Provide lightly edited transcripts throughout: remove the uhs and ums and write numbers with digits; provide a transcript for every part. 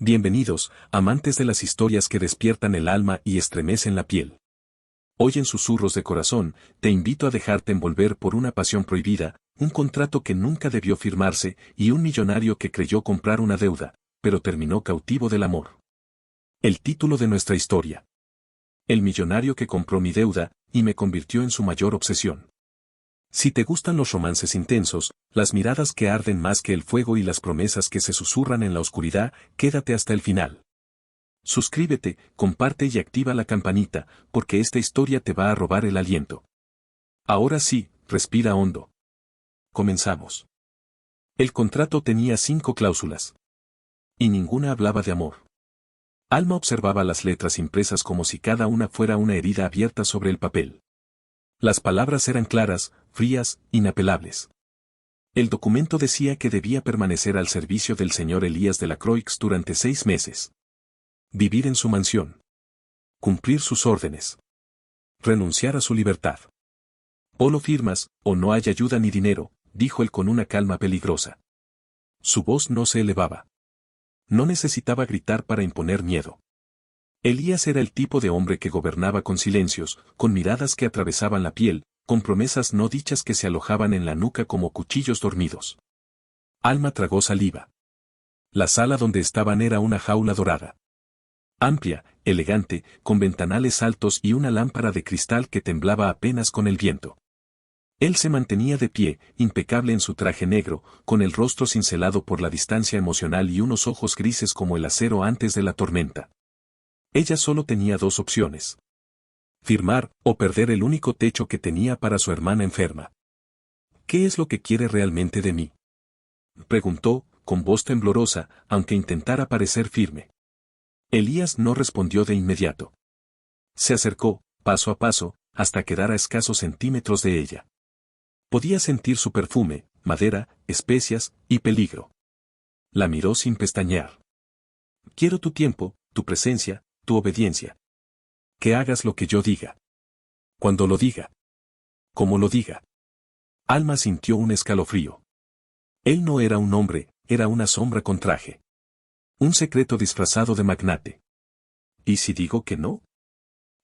Bienvenidos, amantes de las historias que despiertan el alma y estremecen la piel. Hoy en Susurros de Corazón, te invito a dejarte envolver por una pasión prohibida, un contrato que nunca debió firmarse y un millonario que creyó comprar una deuda, pero terminó cautivo del amor. El título de nuestra historia. El millonario que compró mi deuda y me convirtió en su mayor obsesión. Si te gustan los romances intensos, las miradas que arden más que el fuego y las promesas que se susurran en la oscuridad, quédate hasta el final. Suscríbete, comparte y activa la campanita, porque esta historia te va a robar el aliento. Ahora sí, respira hondo. Comenzamos. El contrato tenía 5 cláusulas. Y ninguna hablaba de amor. Alma observaba las letras impresas como si cada una fuera una herida abierta sobre el papel. Las palabras eran claras, frías, inapelables. El documento decía que debía permanecer al servicio del señor Elías de la Croix durante 6 meses. Vivir en su mansión. Cumplir sus órdenes. Renunciar a su libertad. O lo firmas, o no hay ayuda ni dinero, dijo él con una calma peligrosa. Su voz no se elevaba. No necesitaba gritar para imponer miedo. Elías era el tipo de hombre que gobernaba con silencios, con miradas que atravesaban la piel, con promesas no dichas que se alojaban en la nuca como cuchillos dormidos. Alma tragó saliva. La sala donde estaban era una jaula dorada. Amplia, elegante, con ventanales altos y una lámpara de cristal que temblaba apenas con el viento. Él se mantenía de pie, impecable en su traje negro, con el rostro cincelado por la distancia emocional y unos ojos grises como el acero antes de la tormenta. Ella solo tenía 2 opciones. Firmar, o perder el único techo que tenía para su hermana enferma. ¿Qué es lo que quiere realmente de mí?, preguntó, con voz temblorosa, aunque intentara parecer firme. Elías no respondió de inmediato. Se acercó, paso a paso, hasta quedar a escasos centímetros de ella. Podía sentir su perfume, madera, especias y peligro. La miró sin pestañear. Quiero tu tiempo, tu presencia, tu obediencia. Que hagas lo que yo diga. Cuando lo diga. Como lo diga. Alma sintió un escalofrío. Él no era un hombre, era una sombra con traje. Un secreto disfrazado de magnate. ¿Y si digo que no?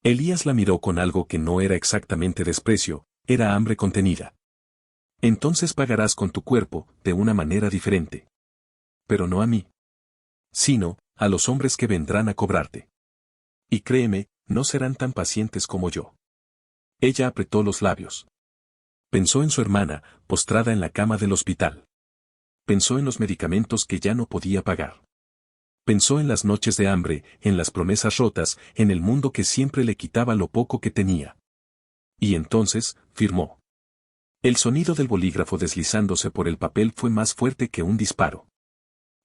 Elías la miró con algo que no era exactamente desprecio, era hambre contenida. Entonces pagarás con tu cuerpo, de una manera diferente. Pero no a mí. Sino, a los hombres que vendrán a cobrarte. Y créeme, no serán tan pacientes como yo. Ella apretó los labios. Pensó en su hermana, postrada en la cama del hospital. Pensó en los medicamentos que ya no podía pagar. Pensó en las noches de hambre, en las promesas rotas, en el mundo que siempre le quitaba lo poco que tenía. Y entonces, firmó. El sonido del bolígrafo deslizándose por el papel fue más fuerte que un disparo.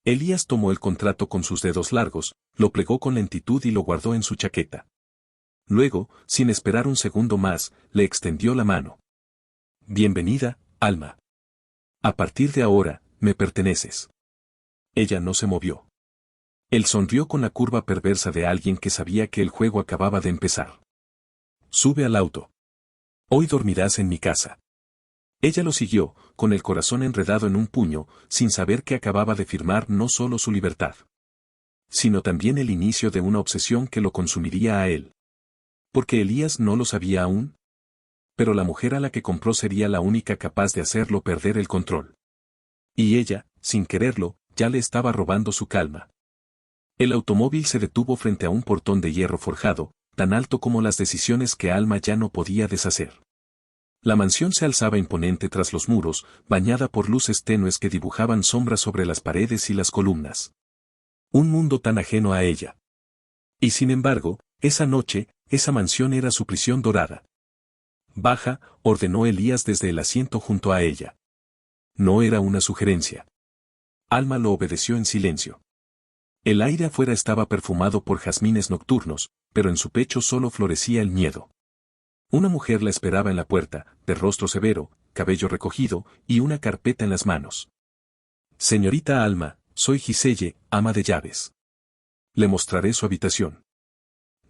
Elías tomó el contrato con sus dedos largos, lo plegó con lentitud y lo guardó en su chaqueta. Luego, sin esperar un segundo más, le extendió la mano. Bienvenida, Alma. A partir de ahora, me perteneces. Ella no se movió. Él sonrió con la curva perversa de alguien que sabía que el juego acababa de empezar. Sube al auto. Hoy dormirás en mi casa. Ella lo siguió, con el corazón enredado en un puño, sin saber que acababa de firmar no solo su libertad, sino también el inicio de una obsesión que lo consumiría a él. Porque Elías no lo sabía aún. Pero la mujer a la que compró sería la única capaz de hacerlo perder el control. Y ella, sin quererlo, ya le estaba robando su calma. El automóvil se detuvo frente a un portón de hierro forjado, tan alto como las decisiones que Alma ya no podía deshacer. La mansión se alzaba imponente tras los muros, bañada por luces tenues que dibujaban sombras sobre las paredes y las columnas. Un mundo tan ajeno a ella. Y sin embargo, esa noche, esa mansión era su prisión dorada. Baja, ordenó Elías desde el asiento junto a ella. No era una sugerencia. Alma lo obedeció en silencio. El aire afuera estaba perfumado por jazmines nocturnos, pero en su pecho solo florecía el miedo. Una mujer la esperaba en la puerta, de rostro severo, cabello recogido, y una carpeta en las manos. Señorita Alma, soy Giselle, ama de llaves. Le mostraré su habitación.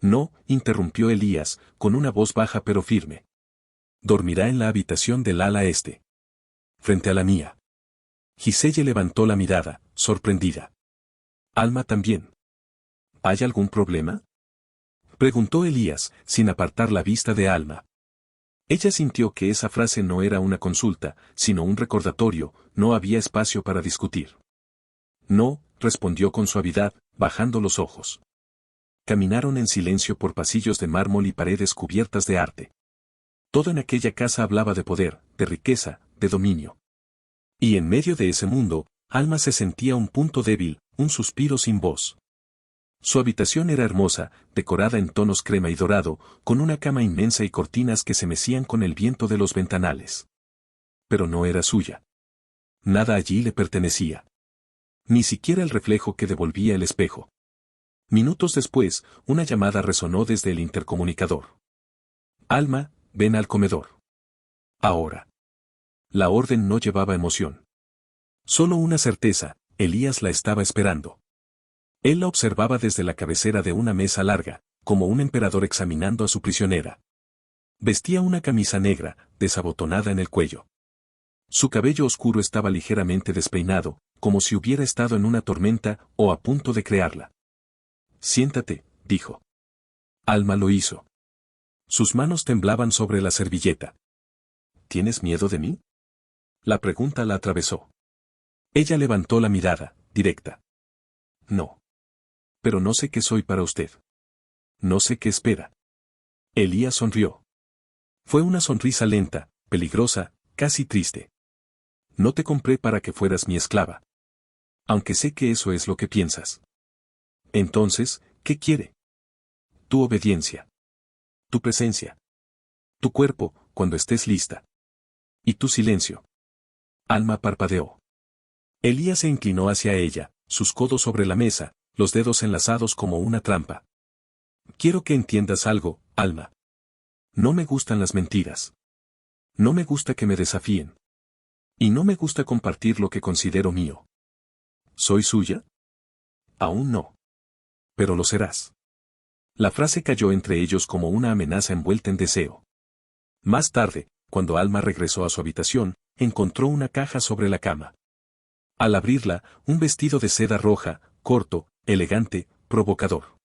No, interrumpió Elías, con una voz baja pero firme. Dormirá en la habitación del ala este. Frente a la mía. Giselle levantó la mirada, sorprendida. Alma también. ¿Hay algún problema? Preguntó Elías, sin apartar la vista de Alma. Ella sintió que esa frase no era una consulta, sino un recordatorio, no había espacio para discutir. No, respondió con suavidad, bajando los ojos. Caminaron en silencio por pasillos de mármol y paredes cubiertas de arte. Todo en aquella casa hablaba de poder, de riqueza, de dominio. Y en medio de ese mundo, Alma se sentía un punto débil, un suspiro sin voz. Su habitación era hermosa, decorada en tonos crema y dorado, con una cama inmensa y cortinas que se mecían con el viento de los ventanales. Pero no era suya. Nada allí le pertenecía. Ni siquiera el reflejo que devolvía el espejo. Minutos después, una llamada resonó desde el intercomunicador. Alma, ven al comedor. Ahora. La orden no llevaba emoción. Solo una certeza, Elías la estaba esperando. Él la observaba desde la cabecera de una mesa larga, como un emperador examinando a su prisionera. Vestía una camisa negra, desabotonada en el cuello. Su cabello oscuro estaba ligeramente despeinado, como si hubiera estado en una tormenta o a punto de crearla. Siéntate, dijo. Alma lo hizo. Sus manos temblaban sobre la servilleta. ¿Tienes miedo de mí? La pregunta la atravesó. Ella levantó la mirada, directa. No. Pero no sé qué soy para usted. No sé qué espera. Elías sonrió. Fue una sonrisa lenta, peligrosa, casi triste. No te compré para que fueras mi esclava. Aunque sé que eso es lo que piensas. Entonces, ¿qué quiere? Tu obediencia. Tu presencia. Tu cuerpo, cuando estés lista. Y tu silencio. Alma parpadeó. Elías se inclinó hacia ella, sus codos sobre la mesa, los dedos enlazados como una trampa. Quiero que entiendas algo, Alma. No me gustan las mentiras. No me gusta que me desafíen. Y no me gusta compartir lo que considero mío. ¿Soy suya? Aún no. Pero lo serás. La frase cayó entre ellos como una amenaza envuelta en deseo. Más tarde, cuando Alma regresó a su habitación, encontró una caja sobre la cama. Al abrirla, un vestido de seda roja, corto, elegante, provocador.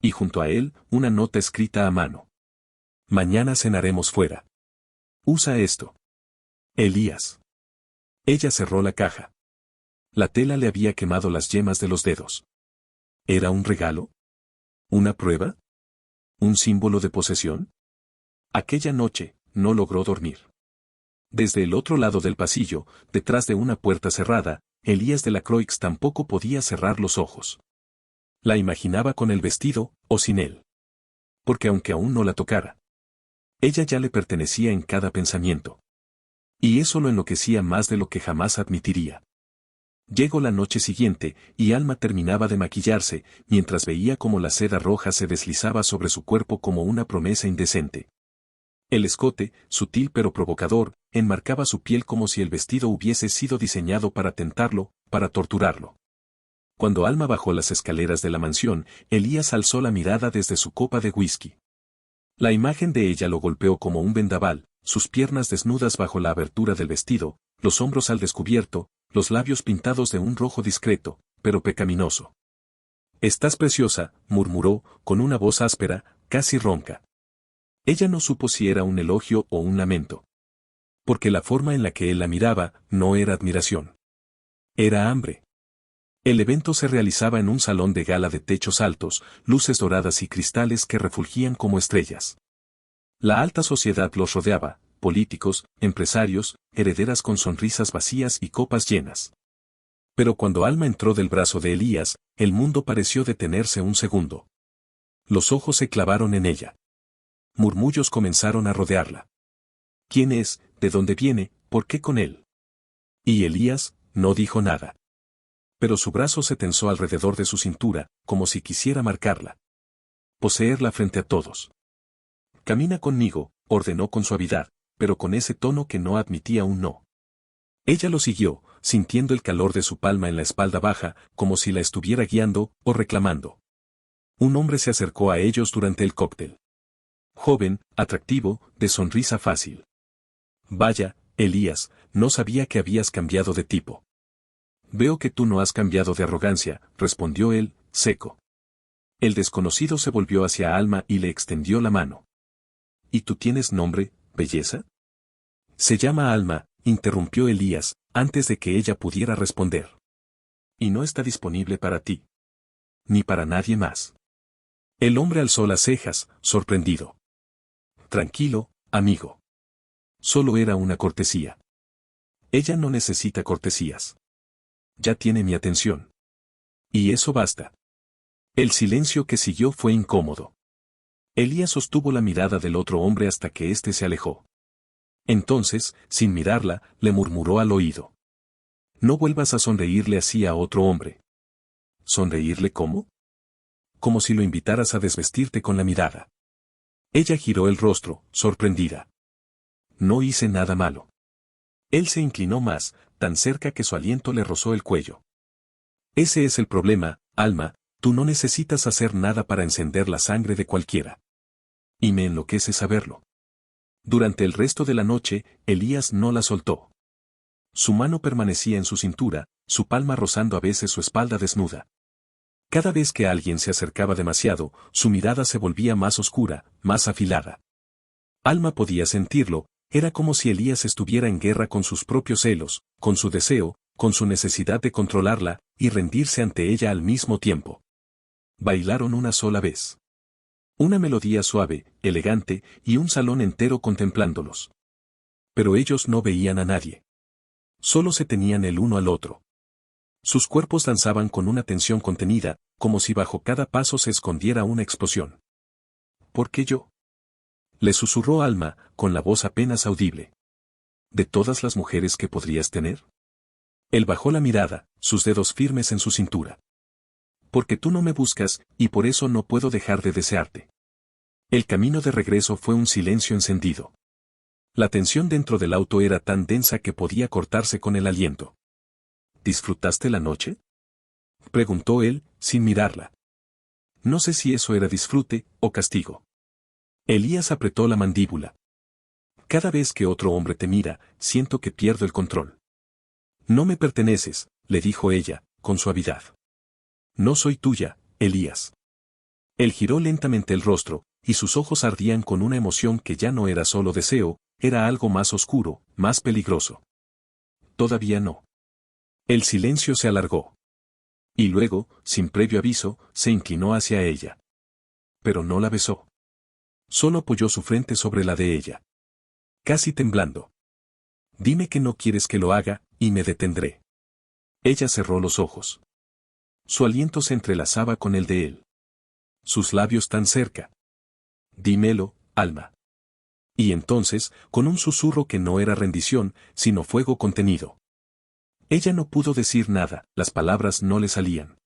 Y junto a él, una nota escrita a mano. Mañana cenaremos fuera. Usa esto. Elías. Ella cerró la caja. La tela le había quemado las yemas de los dedos. ¿Era un regalo? ¿Una prueba? ¿Un símbolo de posesión? Aquella noche, no logró dormir. Desde el otro lado del pasillo, detrás de una puerta cerrada, Elías de la Croix tampoco podía cerrar los ojos. La imaginaba con el vestido, o sin él. Porque aunque aún no la tocara, ella ya le pertenecía en cada pensamiento. Y eso lo enloquecía más de lo que jamás admitiría. Llegó la noche siguiente, y Alma terminaba de maquillarse, mientras veía cómo la seda roja se deslizaba sobre su cuerpo como una promesa indecente. El escote, sutil pero provocador, enmarcaba su piel como si el vestido hubiese sido diseñado para tentarlo, para torturarlo. Cuando Alma bajó las escaleras de la mansión, Elías alzó la mirada desde su copa de whisky. La imagen de ella lo golpeó como un vendaval, sus piernas desnudas bajo la abertura del vestido, los hombros al descubierto, los labios pintados de un rojo discreto, pero pecaminoso. «Estás preciosa», murmuró, con una voz áspera, casi ronca. Ella no supo si era un elogio o un lamento. Porque la forma en la que él la miraba no era admiración. Era hambre. El evento se realizaba en un salón de gala de techos altos, luces doradas y cristales que refulgían como estrellas. La alta sociedad los rodeaba, políticos, empresarios, herederas con sonrisas vacías y copas llenas. Pero cuando Alma entró del brazo de Elías, el mundo pareció detenerse un segundo. Los ojos se clavaron en ella. Murmullos comenzaron a rodearla. ¿Quién es? ¿De dónde viene? ¿Por qué con él? Y Elías no dijo nada. Pero su brazo se tensó alrededor de su cintura, como si quisiera marcarla. Poseerla frente a todos. Camina conmigo, ordenó con suavidad, pero con ese tono que no admitía un no. Ella lo siguió, sintiendo el calor de su palma en la espalda baja, como si la estuviera guiando o reclamando. Un hombre se acercó a ellos durante el cóctel. Joven, atractivo, de sonrisa fácil. Vaya, Elías, no sabía que habías cambiado de tipo. Veo que tú no has cambiado de arrogancia, respondió él, seco. El desconocido se volvió hacia Alma y le extendió la mano. ¿Y tú tienes nombre, belleza? Se llama Alma, interrumpió Elías, antes de que ella pudiera responder. Y no está disponible para ti. Ni para nadie más. El hombre alzó las cejas, sorprendido. Tranquilo, amigo. Solo era una cortesía. Ella no necesita cortesías. Ya tiene mi atención. Y eso basta. El silencio que siguió fue incómodo. Elías sostuvo la mirada del otro hombre hasta que éste se alejó. Entonces, sin mirarla, le murmuró al oído. No vuelvas a sonreírle así a otro hombre. ¿Sonreírle cómo? Como si lo invitaras a desvestirte con la mirada. Ella giró el rostro, sorprendida. No hice nada malo. Él se inclinó más, tan cerca que su aliento le rozó el cuello. Ese es el problema, Alma, tú no necesitas hacer nada para encender la sangre de cualquiera. Y me enloquece saberlo. Durante el resto de la noche, Elías no la soltó. Su mano permanecía en su cintura, su palma rozando a veces su espalda desnuda. Cada vez que alguien se acercaba demasiado, su mirada se volvía más oscura, más afilada. Alma podía sentirlo, era como si Elías estuviera en guerra con sus propios celos, con su deseo, con su necesidad de controlarla, y rendirse ante ella al mismo tiempo. Bailaron una sola vez. Una melodía suave, elegante, y un salón entero contemplándolos. Pero ellos no veían a nadie. Solo se tenían el uno al otro. Sus cuerpos danzaban con una tensión contenida, como si bajo cada paso se escondiera una explosión. ¿Por qué yo? Le susurró Alma, con la voz apenas audible. ¿De todas las mujeres que podrías tener? Él bajó la mirada, sus dedos firmes en su cintura. Porque tú no me buscas, y por eso no puedo dejar de desearte. El camino de regreso fue un silencio encendido. La tensión dentro del auto era tan densa que podía cortarse con el aliento. ¿Disfrutaste la noche? Preguntó él, sin mirarla. No sé si eso era disfrute o castigo. Elías apretó la mandíbula. Cada vez que otro hombre te mira, siento que pierdo el control. No me perteneces, le dijo ella, con suavidad. No soy tuya, Elías. Él giró lentamente el rostro, y sus ojos ardían con una emoción que ya no era solo deseo, era algo más oscuro, más peligroso. Todavía no. El silencio se alargó. Y luego, sin previo aviso, se inclinó hacia ella. Pero no la besó. Solo apoyó su frente sobre la de ella. Casi temblando. Dime que no quieres que lo haga, y me detendré. Ella cerró los ojos. Su aliento se entrelazaba con el de él. Sus labios tan cerca. Dímelo, Alma. Y entonces, con un susurro que no era rendición, sino fuego contenido. Ella no pudo decir nada, las palabras no le salían.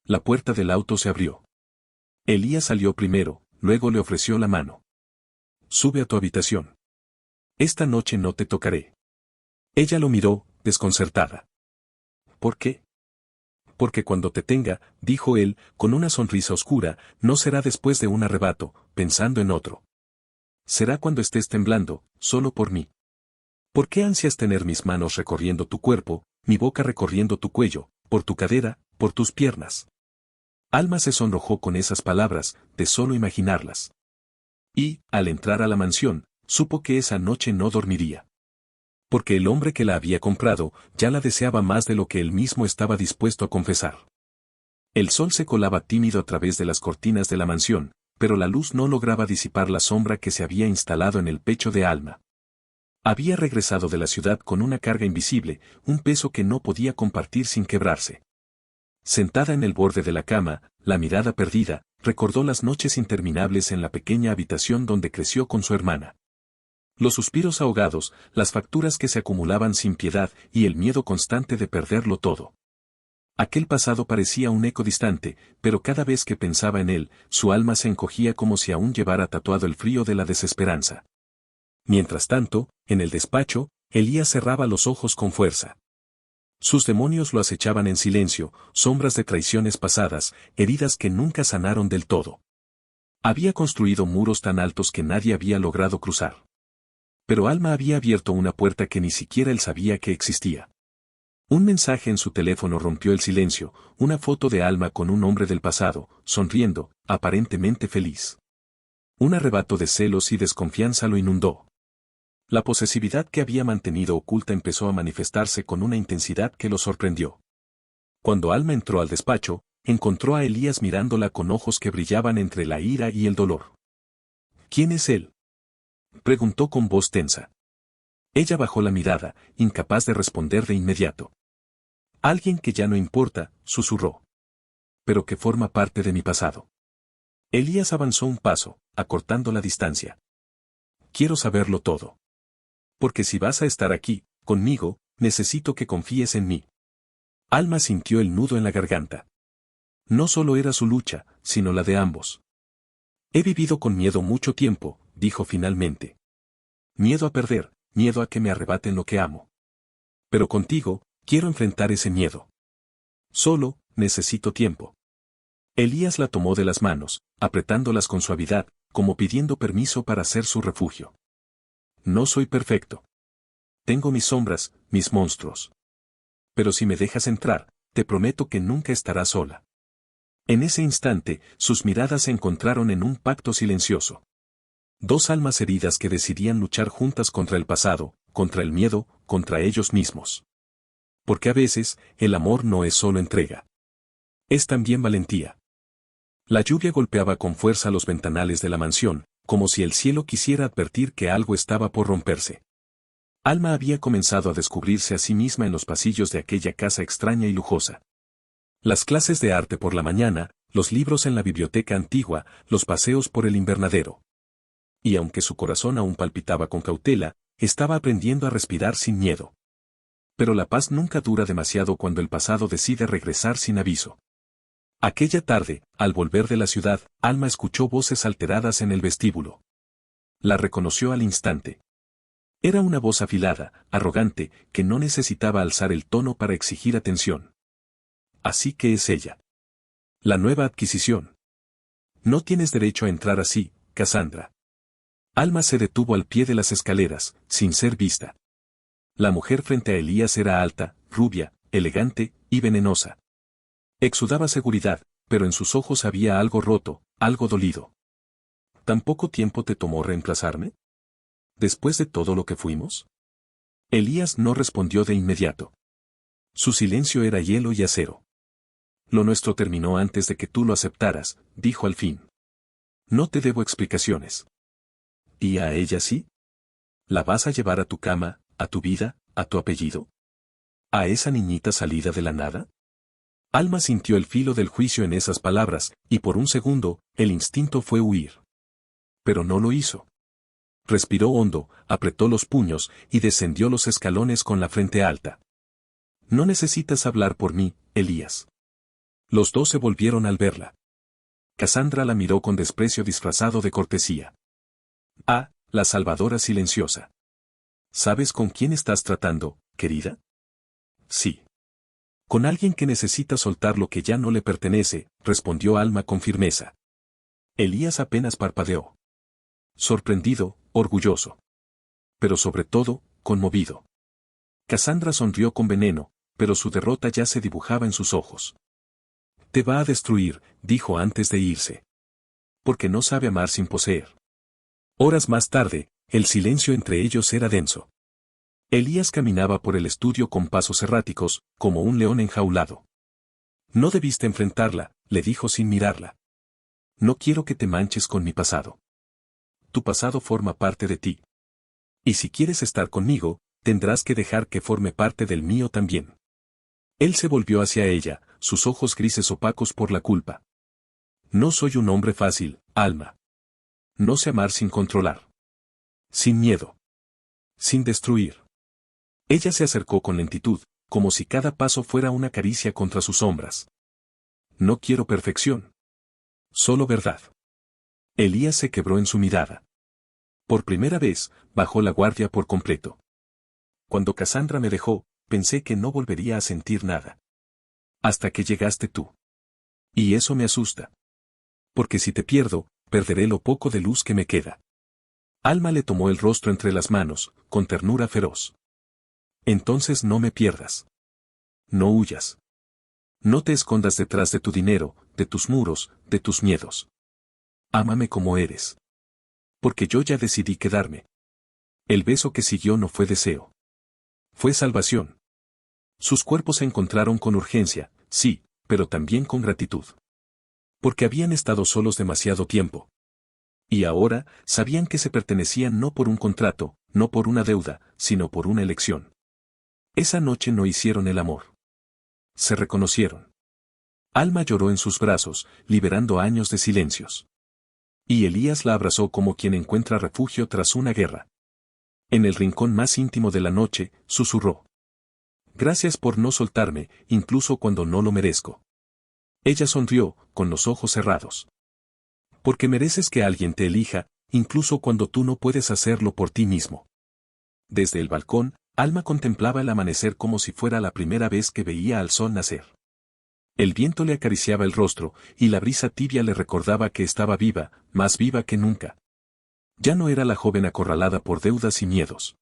La puerta del auto se abrió. Elías salió primero, luego le ofreció la mano. Sube a tu habitación. Esta noche no te tocaré. Ella lo miró, desconcertada. ¿Por qué? Porque cuando te tenga, dijo él, con una sonrisa oscura, no será después de un arrebato, pensando en otro. Será cuando estés temblando, solo por mí. ¿Por qué ansias tener mis manos recorriendo tu cuerpo, mi boca recorriendo tu cuello, por tu cadera, por tus piernas? Alma se sonrojó con esas palabras, de solo imaginarlas. Y, al entrar a la mansión, supo que esa noche no dormiría. Porque el hombre que la había comprado, ya la deseaba más de lo que él mismo estaba dispuesto a confesar. El sol se colaba tímido a través de las cortinas de la mansión, pero la luz no lograba disipar la sombra que se había instalado en el pecho de Alma. Había regresado de la ciudad con una carga invisible, un peso que no podía compartir sin quebrarse. Sentada en el borde de la cama, la mirada perdida, recordó las noches interminables en la pequeña habitación donde creció con su hermana. Los suspiros ahogados, las facturas que se acumulaban sin piedad y el miedo constante de perderlo todo. Aquel pasado parecía un eco distante, pero cada vez que pensaba en él, su alma se encogía como si aún llevara tatuado el frío de la desesperanza. Mientras tanto, en el despacho, Elías cerraba los ojos con fuerza. Sus demonios lo acechaban en silencio, sombras de traiciones pasadas, heridas que nunca sanaron del todo. Había construido muros tan altos que nadie había logrado cruzar. Pero Alma había abierto una puerta que ni siquiera él sabía que existía. Un mensaje en su teléfono rompió el silencio, una foto de Alma con un hombre del pasado, sonriendo, aparentemente feliz. Un arrebato de celos y desconfianza lo inundó. La posesividad que había mantenido oculta empezó a manifestarse con una intensidad que lo sorprendió. Cuando Alma entró al despacho, encontró a Elías mirándola con ojos que brillaban entre la ira y el dolor. ¿Quién es él?, preguntó con voz tensa. Ella bajó la mirada, incapaz de responder de inmediato. Alguien que ya no importa, susurró. Pero que forma parte de mi pasado. Elías avanzó un paso, acortando la distancia. Quiero saberlo todo. Porque si vas a estar aquí, conmigo, necesito que confíes en mí. Alma sintió el nudo en la garganta. No solo era su lucha, sino la de ambos. He vivido con miedo mucho tiempo, dijo finalmente. Miedo a perder, miedo a que me arrebaten lo que amo. Pero contigo, quiero enfrentar ese miedo. Solo, necesito tiempo. Elías la tomó de las manos, apretándolas con suavidad, como pidiendo permiso para ser su refugio. No soy perfecto. Tengo mis sombras, mis monstruos. Pero si me dejas entrar, te prometo que nunca estarás sola. En ese instante, sus miradas se encontraron en un pacto silencioso. Dos almas heridas que decidían luchar juntas contra el pasado, contra el miedo, contra ellos mismos. Porque a veces, el amor no es solo entrega. Es también valentía. La lluvia golpeaba con fuerza los ventanales de la mansión, como si el cielo quisiera advertir que algo estaba por romperse. Alma había comenzado a descubrirse a sí misma en los pasillos de aquella casa extraña y lujosa. Las clases de arte por la mañana, los libros en la biblioteca antigua, los paseos por el invernadero. Y aunque su corazón aún palpitaba con cautela, estaba aprendiendo a respirar sin miedo. Pero la paz nunca dura demasiado cuando el pasado decide regresar sin aviso. Aquella tarde, al volver de la ciudad, Alma escuchó voces alteradas en el vestíbulo. La reconoció al instante. Era una voz afilada, arrogante, que no necesitaba alzar el tono para exigir atención. Así que es ella. La nueva adquisición. No tienes derecho a entrar así, Cassandra. Alma se detuvo al pie de las escaleras, sin ser vista. La mujer frente a Elías era alta, rubia, elegante y venenosa. Exudaba seguridad, pero en sus ojos había algo roto, algo dolido. ¿Tan poco tiempo te tomó reemplazarme? ¿Después de todo lo que fuimos? Elías no respondió de inmediato. Su silencio era hielo y acero. Lo nuestro terminó antes de que tú lo aceptaras, dijo al fin. No te debo explicaciones. ¿Y a ella sí? ¿La vas a llevar a tu cama, a tu vida, a tu apellido? ¿A esa niñita salida de la nada? Alma sintió el filo del juicio en esas palabras, y por un segundo, el instinto fue huir. Pero no lo hizo. Respiró hondo, apretó los puños, y descendió los escalones con la frente alta. No necesitas hablar por mí, Elías. Los dos se volvieron al verla. Cassandra la miró con desprecio disfrazado de cortesía. Ah, la salvadora silenciosa. ¿Sabes con quién estás tratando, querida? Sí. Con alguien que necesita soltar lo que ya no le pertenece, respondió Alma con firmeza. Elías apenas parpadeó. Sorprendido, orgulloso. Pero sobre todo, conmovido. Cassandra sonrió con veneno, pero su derrota ya se dibujaba en sus ojos. Te va a destruir, dijo antes de irse. Porque no sabe amar sin poseer. Horas más tarde, el silencio entre ellos era denso. Elías caminaba por el estudio con pasos erráticos, como un león enjaulado. No debiste enfrentarla, le dijo sin mirarla. No quiero que te manches con mi pasado. Tu pasado forma parte de ti. Y si quieres estar conmigo, tendrás que dejar que forme parte del mío también. Él se volvió hacia ella, sus ojos grises opacos por la culpa. No soy un hombre fácil, Alma. No sé amar sin controlar. Sin miedo. Sin destruir. Ella se acercó con lentitud, como si cada paso fuera una caricia contra sus sombras. No quiero perfección. Solo verdad. Elías se quebró en su mirada. Por primera vez, bajó la guardia por completo. Cuando Cassandra me dejó, pensé que no volvería a sentir nada. Hasta que llegaste tú. Y eso me asusta. Porque si te pierdo, perderé lo poco de luz que me queda. Alma le tomó el rostro entre las manos, con ternura feroz. Entonces no me pierdas. no huyas. No te escondas detrás de tu dinero, de tus muros, de tus miedos. Ámame como eres. Porque yo ya decidí quedarme. El beso que siguió no fue deseo. Fue salvación. Sus cuerpos se encontraron con urgencia, sí, pero también con gratitud. Porque habían estado solos demasiado tiempo. Y ahora, sabían que se pertenecían no por un contrato, no por una deuda, sino por una elección. Esa noche no hicieron el amor. Se reconocieron. Alma lloró en sus brazos, liberando años de silencios. Y Elías la abrazó como quien encuentra refugio tras una guerra. En el rincón más íntimo de la noche, susurró. Gracias por no soltarme, incluso cuando no lo merezco. Ella sonrió, con los ojos cerrados. Porque mereces que alguien te elija, incluso cuando tú no puedes hacerlo por ti mismo. Desde el balcón, Alma contemplaba el amanecer como si fuera la primera vez que veía al sol nacer. El viento le acariciaba el rostro, y la brisa tibia le recordaba que estaba viva, más viva que nunca. Ya no era la joven acorralada por deudas y miedos.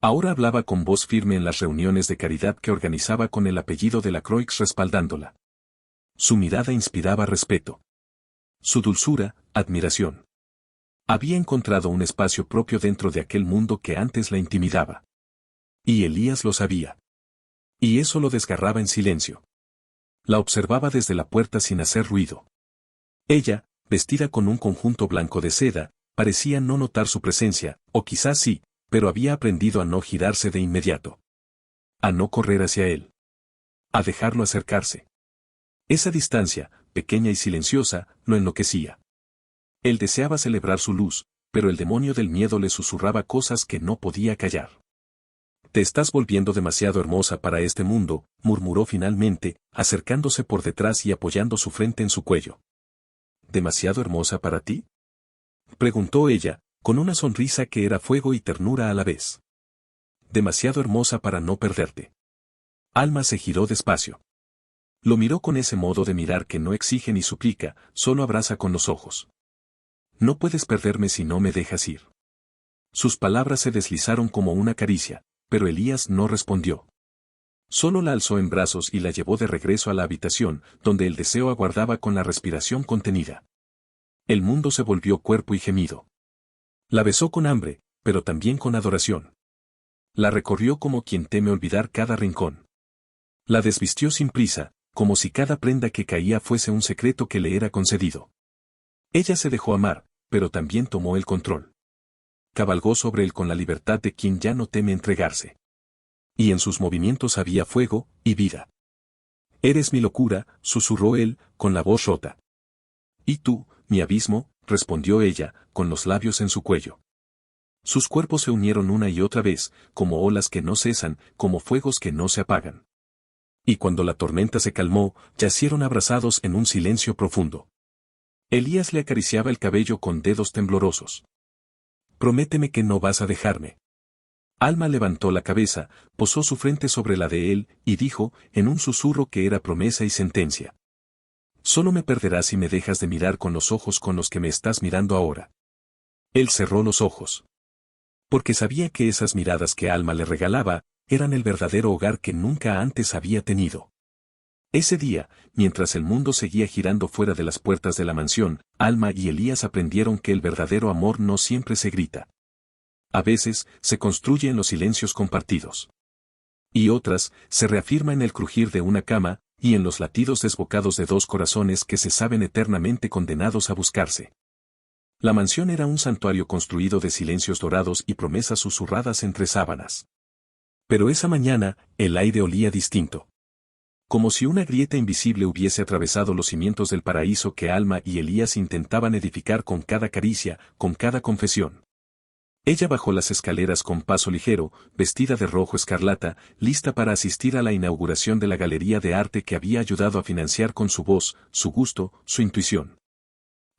Ahora hablaba con voz firme en las reuniones de caridad que organizaba con el apellido de la Croix respaldándola. Su mirada inspiraba respeto. Su dulzura, admiración. Había encontrado un espacio propio dentro de aquel mundo que antes la intimidaba. Y Elías lo sabía. Y eso lo desgarraba en silencio. La observaba desde la puerta sin hacer ruido. Ella, vestida con un conjunto blanco de seda, parecía no notar su presencia, o quizás sí, pero había aprendido a no girarse de inmediato. A no correr hacia él. A dejarlo acercarse. Esa distancia, pequeña y silenciosa, lo enloquecía. Él deseaba celebrar su luz, pero el demonio del miedo le susurraba cosas que no podía callar. Te estás volviendo demasiado hermosa para este mundo, murmuró finalmente, acercándose por detrás y apoyando su frente en su cuello. ¿Demasiado hermosa para ti? Preguntó ella, con una sonrisa que era fuego y ternura a la vez. Demasiado hermosa para no perderte. Alma se giró despacio. Lo miró con ese modo de mirar que no exige ni suplica, solo abraza con los ojos. No puedes perderme si no me dejas ir. Sus palabras se deslizaron como una caricia, pero Elías no respondió. Solo la alzó en brazos y la llevó de regreso a la habitación, donde el deseo aguardaba con la respiración contenida. El mundo se volvió cuerpo y gemido. La besó con hambre, pero también con adoración. La recorrió como quien teme olvidar cada rincón. La desvistió sin prisa, como si cada prenda que caía fuese un secreto que le era concedido. Ella se dejó amar, pero también tomó el control. Cabalgó sobre él con la libertad de quien ya no teme entregarse. Y en sus movimientos había fuego y vida. Eres mi locura, susurró él, con la voz rota. Y tú, mi abismo, respondió ella, con los labios en su cuello. Sus cuerpos se unieron una y otra vez, como olas que no cesan, como fuegos que no se apagan. Y cuando la tormenta se calmó, yacieron abrazados en un silencio profundo. Elías le acariciaba el cabello con dedos temblorosos. Prométeme que no vas a dejarme. Alma levantó la cabeza, posó su frente sobre la de él, y dijo, en un susurro que era promesa y sentencia. Solo me perderás si me dejas de mirar con los ojos con los que me estás mirando ahora. Él cerró los ojos. Porque sabía que esas miradas que Alma le regalaba, eran el verdadero hogar que nunca antes había tenido. Ese día, mientras el mundo seguía girando fuera de las puertas de la mansión, Alma y Elías aprendieron que el verdadero amor no siempre se grita. A veces, se construye en los silencios compartidos. Y otras, se reafirma en el crujir de una cama, y en los latidos desbocados de dos corazones que se saben eternamente condenados a buscarse. La mansión era un santuario construido de silencios dorados y promesas susurradas entre sábanas. Pero esa mañana, el aire olía distinto. Como si una grieta invisible hubiese atravesado los cimientos del paraíso que Alma y Elías intentaban edificar con cada caricia, con cada confesión. Ella bajó las escaleras con paso ligero, vestida de rojo escarlata, lista para asistir a la inauguración de la galería de arte que había ayudado a financiar con su voz, su gusto, su intuición.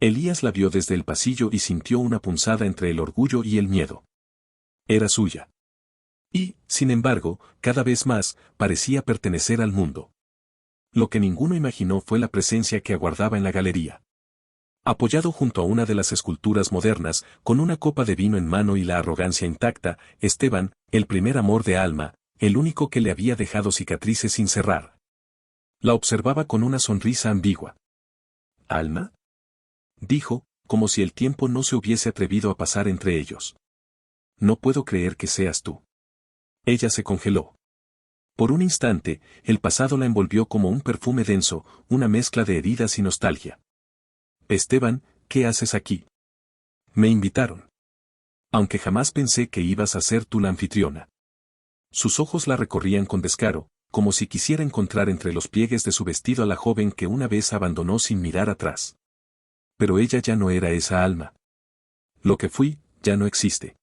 Elías la vio desde el pasillo y sintió una punzada entre el orgullo y el miedo. Era suya. Y, sin embargo, cada vez más, parecía pertenecer al mundo. Lo que ninguno imaginó fue la presencia que aguardaba en la galería. Apoyado junto a una de las esculturas modernas, con una copa de vino en mano y la arrogancia intacta, Esteban, el primer amor de Alma, el único que le había dejado cicatrices sin cerrar. La observaba con una sonrisa ambigua. ¿Alma? Dijo, como si el tiempo no se hubiese atrevido a pasar entre ellos. No puedo creer que seas tú. Ella se congeló. Por un instante, el pasado la envolvió como un perfume denso, una mezcla de heridas y nostalgia. Esteban, ¿qué haces aquí? Me invitaron. Aunque jamás pensé que ibas a ser tú la anfitriona. Sus ojos la recorrían con descaro, como si quisiera encontrar entre los pliegues de su vestido a la joven que una vez abandonó sin mirar atrás. Pero ella ya no era esa Alma. Lo que fui, ya no existe.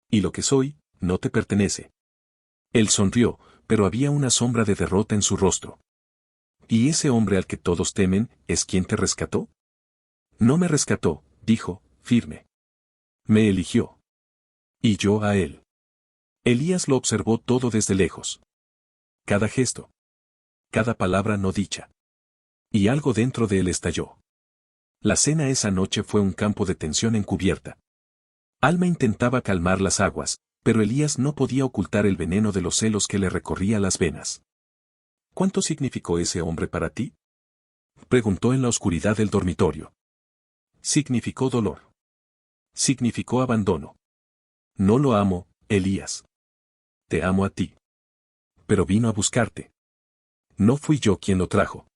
Y lo que soy, no te pertenece. Él sonrió, pero había una sombra de derrota en su rostro. ¿Y ese hombre al que todos temen, es quien te rescató? No me rescató, dijo, firme. Me eligió. Y yo a él. Elías lo observó todo desde lejos. Cada gesto. Cada palabra no dicha. Y algo dentro de él estalló. La cena esa noche fue un campo de tensión encubierta. Alma intentaba calmar las aguas, pero Elías no podía ocultar el veneno de los celos que le recorría las venas. ¿Cuánto significó ese hombre para ti? Preguntó en la oscuridad del dormitorio. Significó dolor. Significó abandono. No lo amo, Elías. Te amo a ti. Pero vino a buscarte. No fui yo quien lo trajo.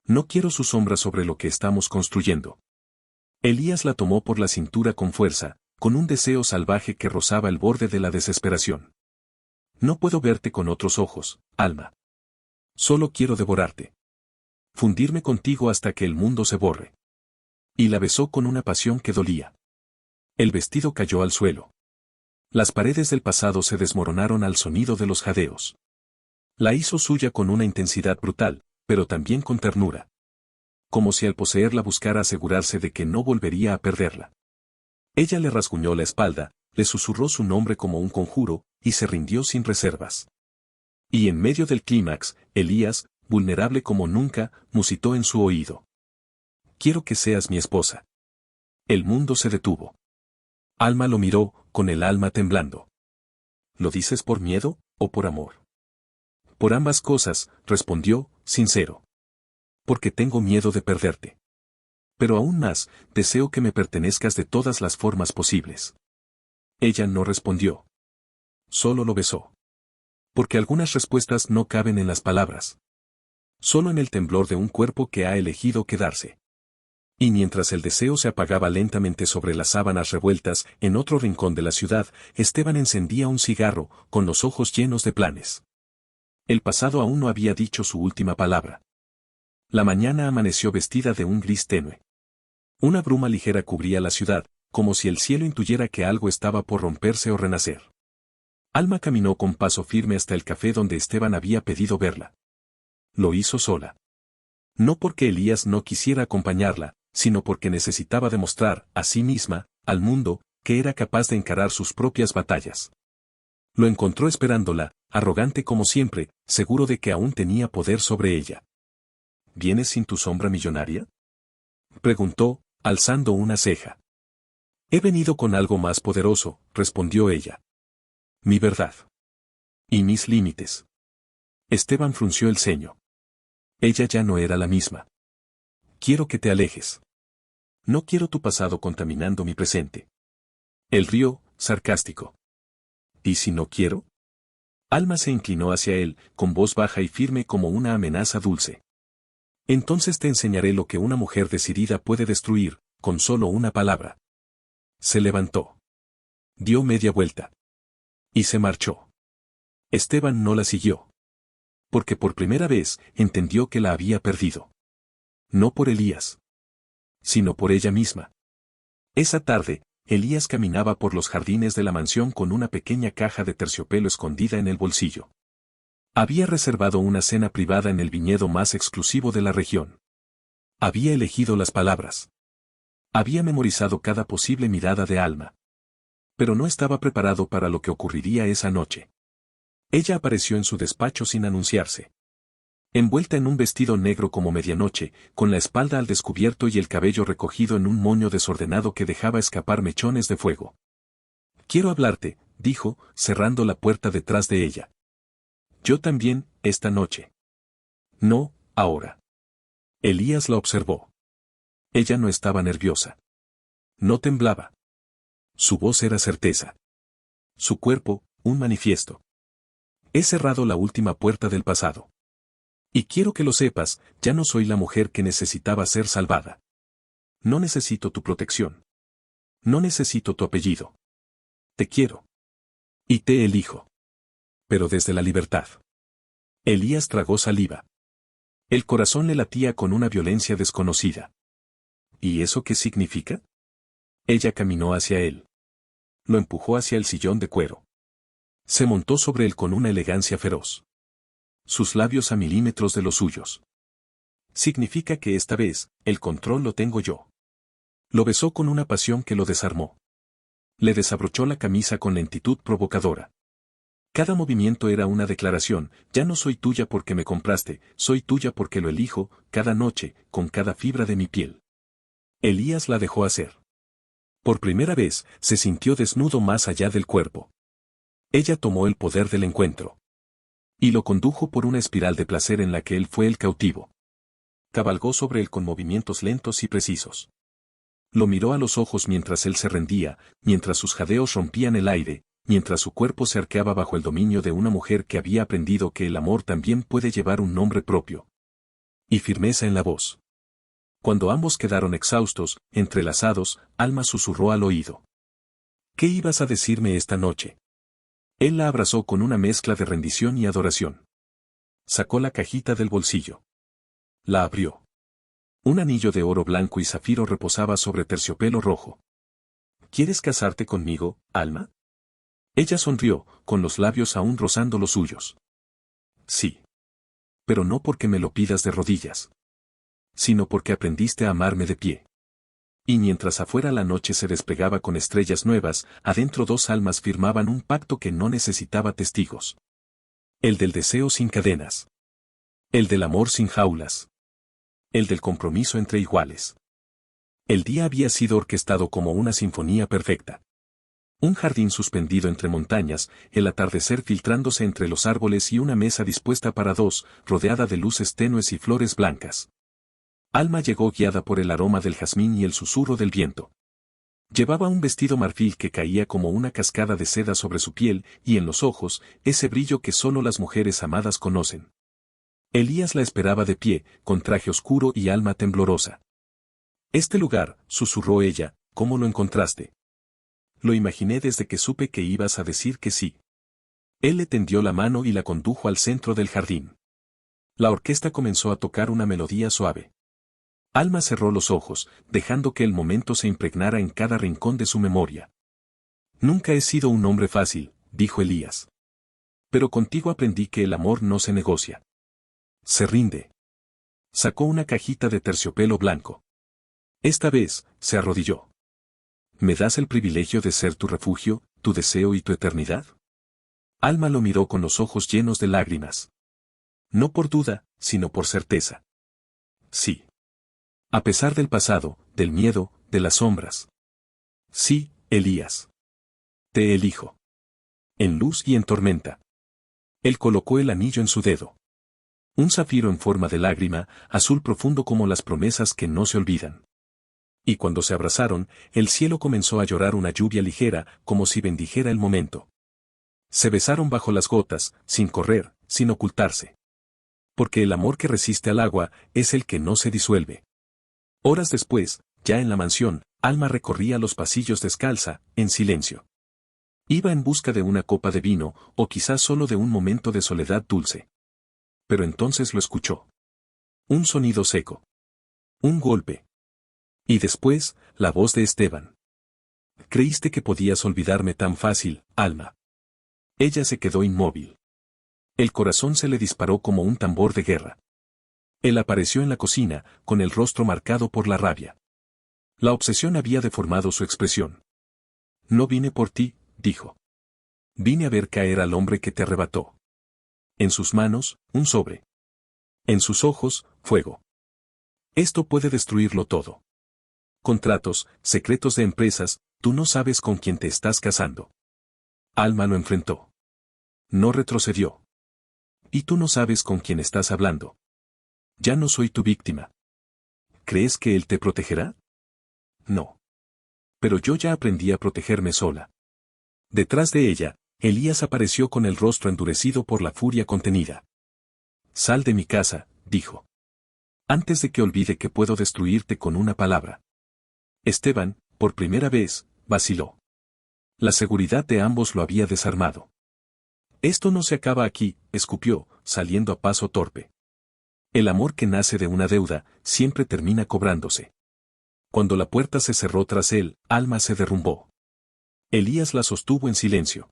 No quiero su sombra sobre lo que estamos construyendo. Elías la tomó por la cintura con fuerza, con un deseo salvaje que rozaba el borde de la desesperación. No puedo verte con otros ojos, Alma. Solo quiero devorarte. Fundirme contigo hasta que el mundo se borre. Y la besó con una pasión que dolía. El vestido cayó al suelo. Las paredes del pasado se desmoronaron al sonido de los jadeos. La hizo suya con una intensidad brutal, pero también con ternura. Como si al poseerla buscara asegurarse de que no volvería a perderla. Ella le rasguñó la espalda, le susurró su nombre como un conjuro, y se rindió sin reservas. Y en medio del clímax, Elías, vulnerable como nunca, musitó en su oído. Quiero que seas mi esposa. El mundo se detuvo. Alma lo miró, con el alma temblando. ¿Lo dices por miedo, o por amor? Por ambas cosas, respondió, sincero. Porque tengo miedo de perderte. Pero aún más, deseo que me pertenezcas de todas las formas posibles. Ella no respondió. Solo lo besó. Porque algunas respuestas no caben en las palabras. Solo en el temblor de un cuerpo que ha elegido quedarse. Y mientras el deseo se apagaba lentamente sobre las sábanas revueltas, en otro rincón de la ciudad, Esteban encendía un cigarro, con los ojos llenos de planes. El pasado aún no había dicho su última palabra. La mañana amaneció vestida de un gris tenue. Una bruma ligera cubría la ciudad, como si el cielo intuyera que algo estaba por romperse o renacer. Alma caminó con paso firme hasta el café donde Esteban había pedido verla. Lo hizo sola. No porque Elías no quisiera acompañarla, sino porque necesitaba demostrar, a sí misma, al mundo, que era capaz de encarar sus propias batallas. Lo encontró esperándola, arrogante como siempre, seguro de que aún tenía poder sobre ella. ¿Vienes sin tu sombra millonaria? Preguntó, alzando una ceja. He venido con algo más poderoso, respondió ella. Mi verdad. Y mis límites. Esteban frunció el ceño. Ella ya no era la misma. Quiero que te alejes. No quiero tu pasado contaminando mi presente. Él rió, sarcástico. ¿Y si no quiero? Alma se inclinó hacia él, con voz baja y firme como una amenaza dulce. Entonces te enseñaré lo que una mujer decidida puede destruir, con solo una palabra. Se levantó. Dio media vuelta. Y se marchó. Esteban no la siguió. Porque por primera vez entendió que la había perdido. No por Elías. Sino por ella misma. Esa tarde, Elías caminaba por los jardines de la mansión con una pequeña caja de terciopelo escondida en el bolsillo. Había reservado una cena privada en el viñedo más exclusivo de la región. Había elegido las palabras. Había memorizado cada posible mirada de Alma. Pero no estaba preparado para lo que ocurriría esa noche. Ella apareció en su despacho sin anunciarse. Envuelta en un vestido negro como medianoche, con la espalda al descubierto y el cabello recogido en un moño desordenado que dejaba escapar mechones de fuego. Quiero hablarte, dijo, cerrando la puerta detrás de ella. Yo también, esta noche. No, ahora. Elías la observó. Ella no estaba nerviosa. No temblaba. Su voz era certeza. Su cuerpo, un manifiesto. He cerrado la última puerta del pasado. Y quiero que lo sepas, ya no soy la mujer que necesitaba ser salvada. No necesito tu protección. No necesito tu apellido. Te quiero. Y te elijo. Pero desde la libertad. Elías tragó saliva. El corazón le latía con una violencia desconocida. ¿Y eso qué significa? Ella caminó hacia él. Lo empujó hacia el sillón de cuero. Se montó sobre él con una elegancia feroz. Sus labios a milímetros de los suyos. Significa que esta vez, el control lo tengo yo. Lo besó con una pasión que lo desarmó. Le desabrochó la camisa con lentitud provocadora. Cada movimiento era una declaración, ya no soy tuya porque me compraste, soy tuya porque lo elijo, cada noche, con cada fibra de mi piel. Elías la dejó hacer. Por primera vez, se sintió desnudo más allá del cuerpo. Ella tomó el poder del encuentro. Y lo condujo por una espiral de placer en la que él fue el cautivo. Cabalgó sobre él con movimientos lentos y precisos. Lo miró a los ojos mientras él se rendía, mientras sus jadeos rompían el aire, mientras su cuerpo se arqueaba bajo el dominio de una mujer que había aprendido que el amor también puede llevar un nombre propio. Y firmeza en la voz. Cuando ambos quedaron exhaustos, entrelazados, Alma susurró al oído. ¿Qué ibas a decirme esta noche? Él la abrazó con una mezcla de rendición y adoración. Sacó la cajita del bolsillo. La abrió. Un anillo de oro blanco y zafiro reposaba sobre terciopelo rojo. ¿Quieres casarte conmigo, Alma? Ella sonrió, con los labios aún rozando los suyos. Sí. Pero no porque me lo pidas de rodillas. Sino porque aprendiste a amarme de pie. Y mientras afuera la noche se desplegaba con estrellas nuevas, adentro dos almas firmaban un pacto que no necesitaba testigos. El del deseo sin cadenas. El del amor sin jaulas. El del compromiso entre iguales. El día había sido orquestado como una sinfonía perfecta. Un jardín suspendido entre montañas, el atardecer filtrándose entre los árboles y una mesa dispuesta para dos, rodeada de luces tenues y flores blancas. Alma llegó guiada por el aroma del jazmín y el susurro del viento. Llevaba un vestido marfil que caía como una cascada de seda sobre su piel, y en los ojos, ese brillo que solo las mujeres amadas conocen. Elías la esperaba de pie, con traje oscuro y alma temblorosa. Este lugar, susurró ella, ¿cómo lo encontraste? Lo imaginé desde que supe que ibas a decir que sí. Él le tendió la mano y la condujo al centro del jardín. La orquesta comenzó a tocar una melodía suave. Alma cerró los ojos, dejando que el momento se impregnara en cada rincón de su memoria. Nunca he sido un hombre fácil, dijo Elías. Pero contigo aprendí que el amor no se negocia. Se rinde. Sacó una cajita de terciopelo blanco. Esta vez, se arrodilló. ¿Me das el privilegio de ser tu refugio, tu deseo y tu eternidad? Alma lo miró con los ojos llenos de lágrimas. No por duda, sino por certeza. Sí. A pesar del pasado, del miedo, de las sombras. Sí, Elías. Te elijo. En luz y en tormenta. Él colocó el anillo en su dedo. Un zafiro en forma de lágrima, azul profundo como las promesas que no se olvidan. Y cuando se abrazaron, el cielo comenzó a llorar una lluvia ligera, como si bendijera el momento. Se besaron bajo las gotas, sin correr, sin ocultarse. Porque el amor que resiste al agua, es el que no se disuelve. Horas después, ya en la mansión, Alma recorría los pasillos descalza, en silencio. Iba en busca de una copa de vino, o quizás solo de un momento de soledad dulce. Pero entonces lo escuchó. Un sonido seco. Un golpe. Y después, la voz de Esteban. ¿Creíste que podías olvidarme tan fácil, Alma? Ella se quedó inmóvil. El corazón se le disparó como un tambor de guerra. Él apareció en la cocina, con el rostro marcado por la rabia. La obsesión había deformado su expresión. No vine por ti, dijo. Vine a ver caer al hombre que te arrebató. En sus manos, un sobre. En sus ojos, fuego. Esto puede destruirlo todo. Contratos, secretos de empresas, tú no sabes con quién te estás casando. Alma lo enfrentó. No retrocedió. Y tú no sabes con quién estás hablando. Ya no soy tu víctima. ¿Crees que él te protegerá? No. Pero yo ya aprendí a protegerme sola. Detrás de ella, Elías apareció con el rostro endurecido por la furia contenida. Sal de mi casa, dijo. Antes de que olvide que puedo destruirte con una palabra. Esteban, por primera vez, vaciló. La seguridad de ambos lo había desarmado. Esto no se acaba aquí, escupió, saliendo a paso torpe. El amor que nace de una deuda, siempre termina cobrándose. Cuando la puerta se cerró tras él, Alma se derrumbó. Elías la sostuvo en silencio.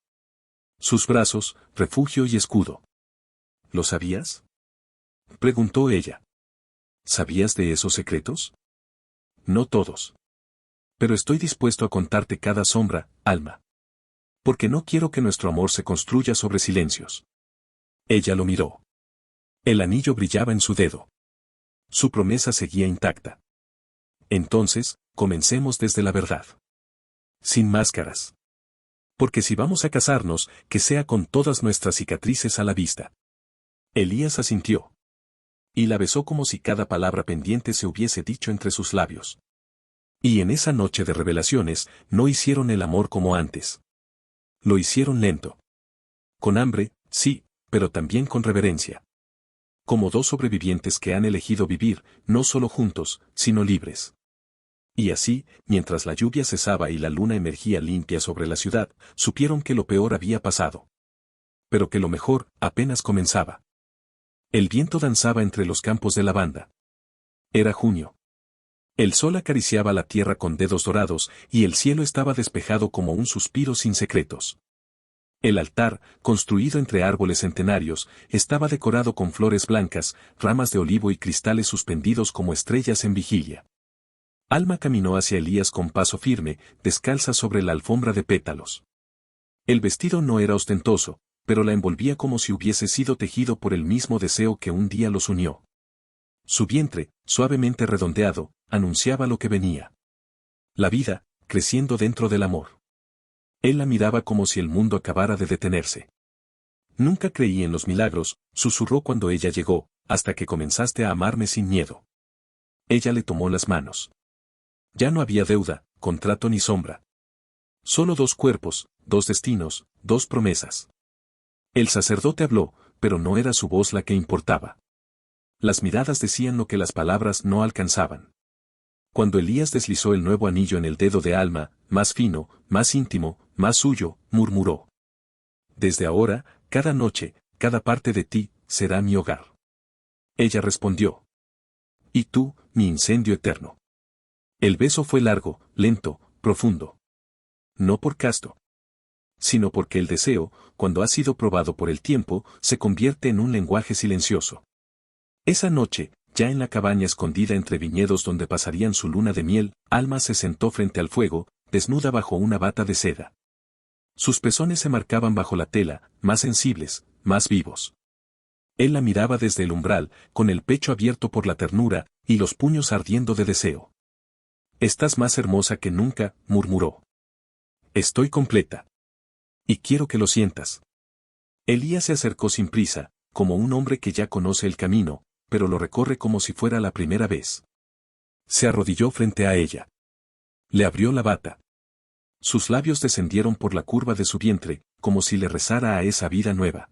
Sus brazos, refugio y escudo. ¿Lo sabías? Preguntó ella. ¿Sabías de esos secretos? No todos. Pero estoy dispuesto a contarte cada sombra, Alma. Porque no quiero que nuestro amor se construya sobre silencios. Ella lo miró. El anillo brillaba en su dedo. Su promesa seguía intacta. Entonces, comencemos desde la verdad. Sin máscaras. Porque si vamos a casarnos, que sea con todas nuestras cicatrices a la vista. Elías asintió. Y la besó como si cada palabra pendiente se hubiese dicho entre sus labios. Y en esa noche de revelaciones, no hicieron el amor como antes. Lo hicieron lento. Con hambre, sí, pero también con reverencia. Como dos sobrevivientes que han elegido vivir, no solo juntos, sino libres. Y así, mientras la lluvia cesaba y la luna emergía limpia sobre la ciudad, supieron que lo peor había pasado. Pero que lo mejor, apenas comenzaba. El viento danzaba entre los campos de lavanda. Era junio. El sol acariciaba la tierra con dedos dorados, y el cielo estaba despejado como un suspiro sin secretos. El altar, construido entre árboles centenarios, estaba decorado con flores blancas, ramas de olivo y cristales suspendidos como estrellas en vigilia. Alma caminó hacia Elías con paso firme, descalza sobre la alfombra de pétalos. El vestido no era ostentoso, pero la envolvía como si hubiese sido tejido por el mismo deseo que un día los unió. Su vientre, suavemente redondeado, anunciaba lo que venía. La vida, creciendo dentro del amor. Él la miraba como si el mundo acabara de detenerse. Nunca creí en los milagros, susurró cuando ella llegó, hasta que comenzaste a amarme sin miedo. Ella le tomó las manos. Ya no había deuda, contrato ni sombra. Solo dos cuerpos, dos destinos, dos promesas. El sacerdote habló, pero no era su voz la que importaba. Las miradas decían lo que las palabras no alcanzaban. Cuando Elías deslizó el nuevo anillo en el dedo de Alma, más fino, más íntimo, más suyo, murmuró. Desde ahora, cada noche, cada parte de ti, será mi hogar. Ella respondió. Y tú, mi incendio eterno. El beso fue largo, lento, profundo. No por casto, sino porque el deseo, cuando ha sido probado por el tiempo, se convierte en un lenguaje silencioso. Esa noche, ya en la cabaña escondida entre viñedos donde pasarían su luna de miel, Alma se sentó frente al fuego, desnuda bajo una bata de seda. Sus pezones se marcaban bajo la tela, más sensibles, más vivos. Él la miraba desde el umbral, con el pecho abierto por la ternura, y los puños ardiendo de deseo. Estás más hermosa que nunca, murmuró. Estoy completa. Y quiero que lo sientas. Elías se acercó sin prisa, como un hombre que ya conoce el camino, pero lo recorre como si fuera la primera vez. Se arrodilló frente a ella. Le abrió la bata. Sus labios descendieron por la curva de su vientre, como si le rezara a esa vida nueva.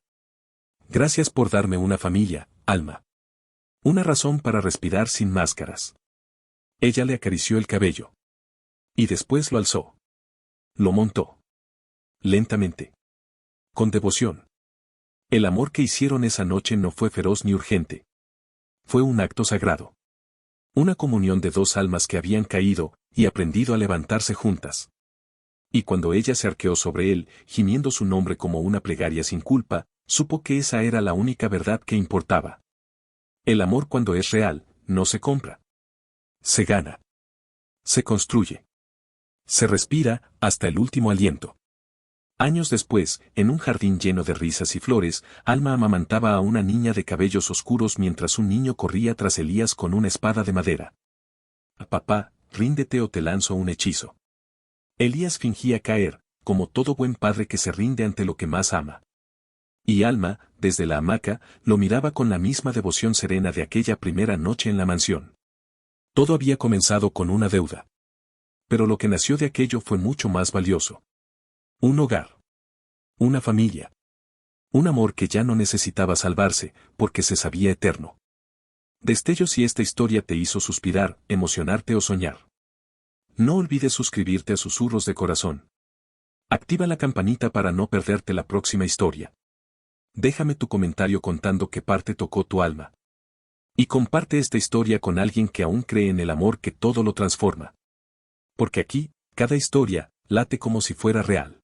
Gracias por darme una familia, Alma. Una razón para respirar sin máscaras. Ella le acarició el cabello. Y después lo alzó. Lo montó. Lentamente. Con devoción. El amor que hicieron esa noche no fue feroz ni urgente. Fue un acto sagrado. Una comunión de dos almas que habían caído, y aprendido a levantarse juntas. Y cuando ella se arqueó sobre él, gimiendo su nombre como una plegaria sin culpa, supo que esa era la única verdad que importaba. El amor cuando es real, no se compra. Se gana. Se construye. Se respira, hasta el último aliento. Años después, en un jardín lleno de risas y flores, Alma amamantaba a una niña de cabellos oscuros mientras un niño corría tras Elías con una espada de madera. Papá, ríndete o te lanzo un hechizo. Elías fingía caer, como todo buen padre que se rinde ante lo que más ama. Y Alma, desde la hamaca, lo miraba con la misma devoción serena de aquella primera noche en la mansión. Todo había comenzado con una deuda. Pero lo que nació de aquello fue mucho más valioso. Un hogar. Una familia. Un amor que ya no necesitaba salvarse, porque se sabía eterno. Destello si esta historia te hizo suspirar, emocionarte o soñar. No olvides suscribirte a Susurros de Corazón. Activa la campanita para no perderte la próxima historia. Déjame tu comentario contando qué parte tocó tu alma. Y comparte esta historia con alguien que aún cree en el amor que todo lo transforma. Porque aquí, cada historia, late como si fuera real.